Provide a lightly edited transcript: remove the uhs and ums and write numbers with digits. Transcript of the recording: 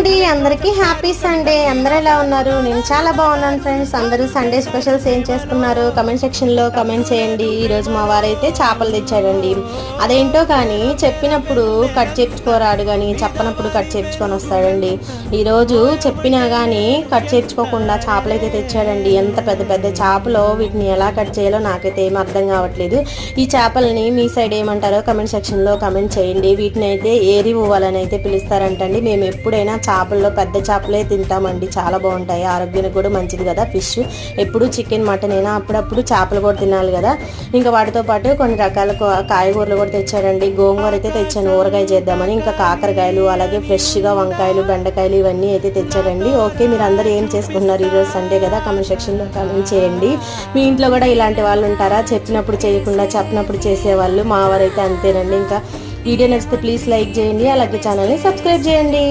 అండి, అందరికీ happy Sunday. అందరూ ఎలా ఉన్నారు? నేను చాలా బాగున్నాను ఫ్రెండ్స్. అందరూ సండే స్పెషల్స్ ఏం చేసుకున్నారు కమెంట్ సెక్షన్లో కమెంట్ చేయండి. ఈరోజు మా వారైతే చేపలు తెచ్చాడండి. అదేంటో కానీ చెప్పినప్పుడు కట్ చేయించుకోరాడు, కానీ చెప్పనప్పుడు కట్ చేయించుకొని వస్తాడండి. ఈరోజు చెప్పినా కానీ కట్ చేయించుకోకుండా చేపలు అయితే తెచ్చాడండి. ఎంత పెద్ద పెద్ద చేపలో వీటిని ఎలా కట్ చేయాలో నాకైతే ఏం అర్థం కావట్లేదు. ఈ చేపలని మీ సైడ్ ఏమంటారో కమెంట్ సెక్షన్లో కమెంట్ చేయండి. వీటిని అయితే ఏరి పువ్వాలని అయితే పిలుస్తారంటండి. మేము ఎప్పుడైనా చేపల్లో పెద్ద చేపలే తింటామండి, చాలా బాగుంటాయి, ఆరోగ్యానికి కూడా మంచిది కదా. ఫిష్ ఎప్పుడు చికెన్ మటన్ అయినా అప్పుడప్పుడు చేపలు కూడా తినాలి కదా. ఇంకా వాటితో పాటు కొన్ని రకాల కాయగూరలు కూడా తెచ్చారండి. గోంగూర అయితే తెచ్చాను ఊరగాయ చేద్దామని. ఇంకా కాకరకాయలు, అలాగే ఫ్రెష్గా వంకాయలు, బెండకాయలు ఇవన్నీ అయితే తెచ్చారండి. ఓకే, మీరు అందరూ ఏం చేసుకుంటున్నారు? ఈరోజు సండే కదా, కమెంట్ సెక్షన్లో కమెంట్ చేయండి. మీ ఇంట్లో కూడా ఇలాంటి వాళ్ళు ఉంటారా? చెప్పినప్పుడు చేయకుండా చెప్పినప్పుడు చేసేవాళ్ళు. మా వారైతే అంతేనండి. ఇంకా వీడియో నచ్చితే ప్లీజ్ లైక్ చేయండి, అలాగే ఛానల్ని సబ్స్క్రైబ్ చేయండి.